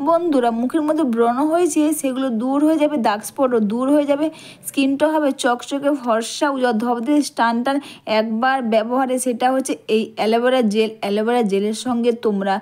বন্ধুরা মুখের মধ্যে ব্রণ হয়েছে সেগুলো দূর হয়ে যাবে, দাগ স্পটও দূর হয়ে যাবে, স্কিনটা হবে চকচকে ফর্সা উজ্জ্বল ধবধবে টান টান একবার ব্যবহারে। সেটা হচ্ছে এই অ্যালোভেরা জেল। অ্যালোভেরা জেলের সঙ্গে তোমরা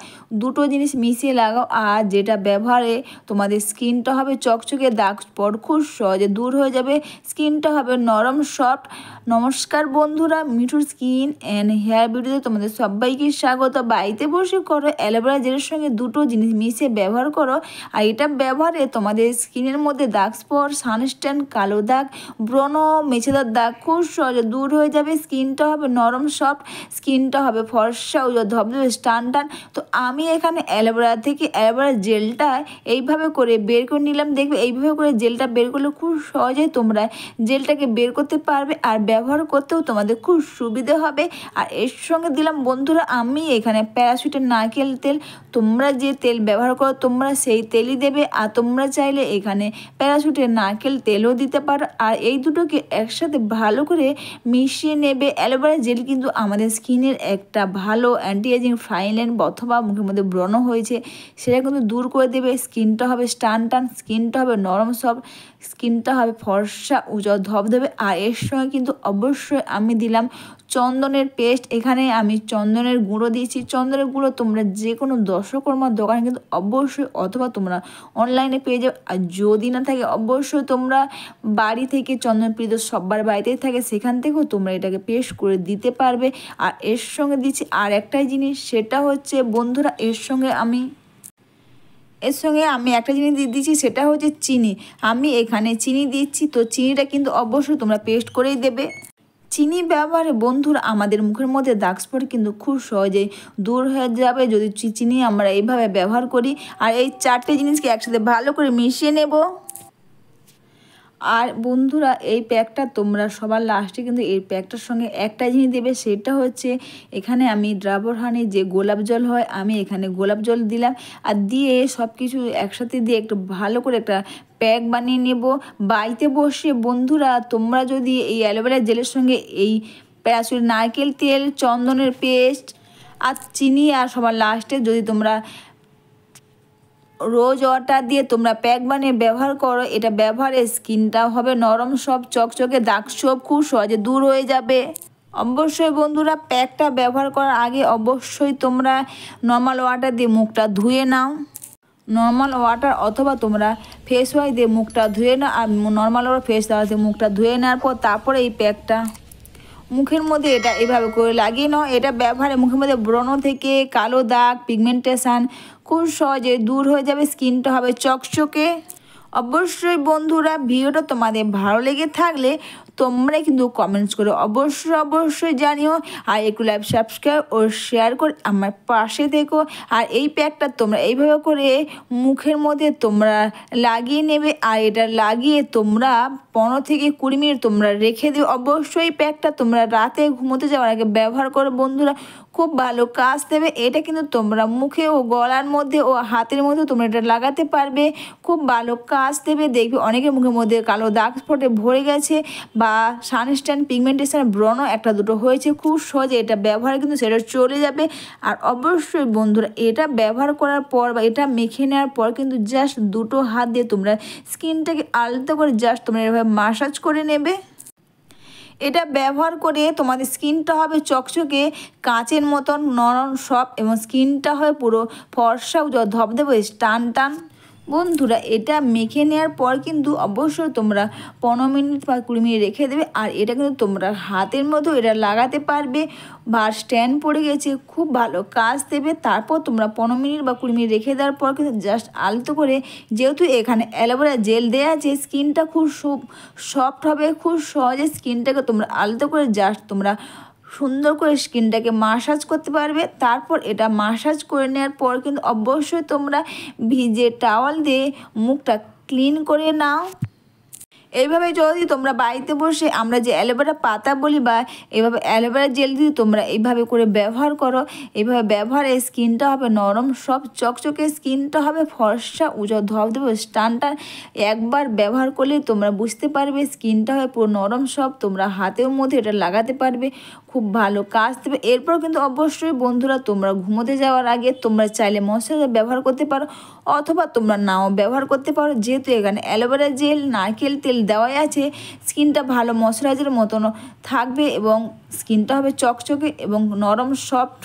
দুটো জিনিস মিশিয়ে লাগাও, আর যেটা ব্যবহারে তোমাদের স্কিনটা হবে চকচকে, দাগ স্পট খুব সহজে দূর হয়ে যাবে, স্কিনটা হবে নরম সফট। নমস্কার বন্ধুরা, মিঠুর স্কিন অ্যান্ড হেয়ার বিউটিতে তোমাদের সবাইকে স্বাগত। বাড়িতে বসে করো অ্যালোভেরা জেলের সঙ্গে দুটো জিনিস মিশিয়ে ব্যবহার করো, আর এটা ব্যবহারে তোমাদের স্কিনের মধ্যে দাগ স্পট, সানস্ট্যান, কালো দাগ, ব্রণ, মেছেদার দাগ খুব সহজে দূর হয়ে যাবে, স্কিনটা হবে নরম সফট, স্কিনটা হবে ফর্সা ও ধবধবে টান টান। তো আমি এখানে অ্যালোভেরা থেকে অ্যালোভেরা জেলটা এইভাবে করে বের করে নিলাম। দেখবে এইভাবে করে জেলটা বের করলে খুব সহজেই তোমরা জেলটাকে বের করতে পারবে, আর ব্যবহার করতেও তোমাদের খুব সুবিধে হবে। আর এর সঙ্গে দিলাম বন্ধুরা আমি এখানে প্যারাশুটের নারকেল তেল। তোমরা যে তেল ব্যবহার করো তোমরা সেই তেলই দেবে, আর তোমরা চাইলে এখানে প্যারাশুটের নারকেল তেলও দিতে পারো। আর এই দুটোকে একসাথে ভালো করে মিশিয়ে নেবে। অ্যালোভেরা জেল কিন্তু আমাদের স্কিনের একটা ভালো অ্যান্টি এজিং ফাইন লাইন অথবা মুখের মধ্যে ব্রণ হয়েছে সেটা কিন্তু দূর করে দেবে, স্কিনটা হবে টান টান, স্কিনটা হবে নরম সফট, স্কিনটা হবে ফর্সা উজ্জ্বল ধবধবে। আর এর সঙ্গে কিন্তু অবশ্যই আমি দিলাম চন্দনের পেস্ট। এখানে আমি চন্দনের গুঁড়ো দিয়েছি। চন্দনের গুঁড়ো তোমরা যে কোনো দশকর্মার দোকানে কিন্তু অবশ্যই অথবা তোমরা অনলাইনে পেয়ে যাবে, আর যদি না থাকে অবশ্যই তোমরা বাড়ি থেকে চন্দন প্রীত সবার বাড়িতেই থাকে, সেখান থেকেও তোমরা এটাকে পেস্ট করে দিতে পারবে। আর এর সঙ্গে দিচ্ছি আর একটাই জিনিস, সেটা হচ্ছে বন্ধুরা এর সঙ্গে আমি একটা জিনিস দিয়ে দিচ্ছি, সেটা হচ্ছে চিনি। আমি এখানে চিনি দিচ্ছি, তো চিনিটা কিন্তু অবশ্যই তোমরা পেস্ট করেই দেবে। চিনি ব্যবহারে বন্ধুরা আমাদের মুখের মধ্যে দাগ স্পট কিন্তু খুব সহজেই দূর হয়ে যাবে যদি চিনি আমরা এইভাবে ব্যবহার করি। আর এই চারটে জিনিসকে একসাথে ভালো করে মিশিয়ে নেব। আর বন্ধুরা এই প্যাকটা তোমরা সবার লাস্টে কিন্তু এই প্যাকটার সঙ্গে একটা জিনিস দেবে, সেটা হচ্ছে এখানে আমি ডাবর হানি যে গোলাপ জল হয় আমি এখানে গোলাপ জল দিলাম, আর দিয়ে সব কিছু একসাথে দিয়ে একটু ভালো করে একটা প্যাক বানিয়ে নেব। বাড়িতে বসে বন্ধুরা তোমরা যদি এই অ্যালোভেরা জেলের সঙ্গে এই প্যারাশুট নারকেল তেল, চন্দনের পেস্ট আর চিনি, আর সবার লাস্টে যদি তোমরা রোজ ওয়াটার দিয়ে তোমরা প্যাক বানিয়ে ব্যবহার করো, এটা ব্যবহারে স্কিনটা হবে নরম সব চকচকে, দাগ সব খুব সহজে দূর হয়ে যাবে। অবশ্যই বন্ধুরা প্যাকটা ব্যবহার করার আগে অবশ্যই তোমরা নর্মাল ওয়াটার দিয়ে মুখটা ধুয়ে নাও। নর্মাল ওয়াটার অথবা তোমরা ফেস ওয়াশ দিয়ে মুখটা ধুয়ে নাও, আর নর্মাল ওয়াটার ফেস ওয়াশ দিয়ে মুখটা ধুয়ে নেওয়ার পর তারপরে এই প্যাকটা মুখের মধ্যে এটা এভাবে করে লাগিয়ে নাও। এটা ব্যবহারে মুখের মধ্যে ব্রণ থেকে কালো দাগ, পিগমেন্টেশন খুব সহজে দূর হয়ে যাবে, স্কিনটা হবে চকচকে। অবশ্যই বন্ধুরা ভিডিওটা তোমাদের ভালো লেগে থাকলে তোমরা কিন্তু কমেন্টস করে অবশ্যই জানিও, আর একটু লাইভ সাবস্ক্রাইব ও শেয়ার করে আমার পাশে থেকো। আর এই প্যাকটা তোমরা এইভাবে করে মুখের মধ্যে তোমরা লাগিয়ে নেবে, আর এটা লাগিয়ে তোমরা 15 থেকে 20 মিনিট তোমরা রেখে দিও। অবশ্যই প্যাকটা তোমরা রাতে ঘুমোতে যাওয়ার আগে ব্যবহার করো বন্ধুরা, খুব ভালো কাজ দেবে। এটা কিন্তু তোমরা মুখে ও গলার মধ্যে ও হাতের মধ্যে তোমরা এটা লাগাতে পারবে, খুব ভালো কাজ দেবে। দেখবে অনেকের মুখের মধ্যে কালো দাগ স্পটে ভরে গেছে বা সানস্ট্যান, পিগমেন্টেশন, ব্রণ একটা দুটো হয়েছে, খুব সহজে এটা ব্যবহার কিন্তু সেটা চলে যাবে। আর অবশ্যই বন্ধুরা এটা ব্যবহার করার পর বা এটা মেখে নেওয়ার পর কিন্তু জাস্ট দুটো হাত দিয়ে তোমরা স্কিনটাকে আলতো করে জাস্ট তোমরা এভাবে মাসাজ করে নেবে। এটা ব্যবহার করে তোমাদের স্কিনটা হবে চকচকে কাঁচের মতন নরম সফট, এবং স্কিনটা হয় পুরো ফর্সা ধবধবে টান টান। বন্ধুরা এটা মেখে নেওয়ার পর কিন্তু অবশ্যই তোমরা 15 মিনিট বা 20 মিনিট রেখে দেবে। আর এটা কিন্তু তোমরা হাতের মধ্যেও এটা লাগাতে পারবে, বা স্ট্যান্ড পড়ে গেছে, খুব ভালো কাজ দেবে। তারপর তোমরা 15 মিনিট বা 20 মিনিট রেখে দেওয়ার পর কিন্তু জাস্ট আলতো করে, যেহেতু এখানে অ্যালোভেরা জেল দেওয়া আছে স্কিনটা খুব সফট হবে, খুব সহজে স্কিনটাকে তোমরা আলতো করে জাস্ট তোমরা সুন্দর করে স্কিনটাকে মাসাজ করতে পারবে। তারপর এটা মাসাজ করে নেওয়ার পর কিন্তু অবশ্যই তোমরা ভিজে টাওয়াল দিয়ে মুখটা ক্লিন করে নাও। এইভাবে যদি তোমরা বাড়িতে বসে আমরা যে অ্যালোভেরা পাতা বলি বা এইভাবে অ্যালোভেরা জেল দিয়ে তোমরা এইভাবে করে ব্যবহার করো, এইভাবে ব্যবহারে স্কিনটা হবে নরম সব চকচকে, স্কিনটা হবে ফর্সা উজ্জ্বল ধবধবে টান টান। একবার ব্যবহার করলে তোমরা বুঝতে পারবে স্কিনটা হবে পুরো নরম সব, তোমরা হাতের মধ্যে এটা লাগাতে পারবে, খুব ভালো কাজ দেবে। এরপর কিন্তু অবশ্যই বন্ধুরা তোমরা ঘুমোতে যাওয়ার আগে তোমরা চাইলে ময়শ্চারাইজার ব্যবহার করতে পারো অথবা তোমরা নাও ব্যবহার করতে পারো। যেহেতু এখানে অ্যালোভেরা জেল নারকেল তেল দেওয়াই আছে, স্কিনটা ভালো ময়শ্চারাইজারের মতন থাকবে এবং স্কিনটা হবে চকচকে এবং নরম সফট।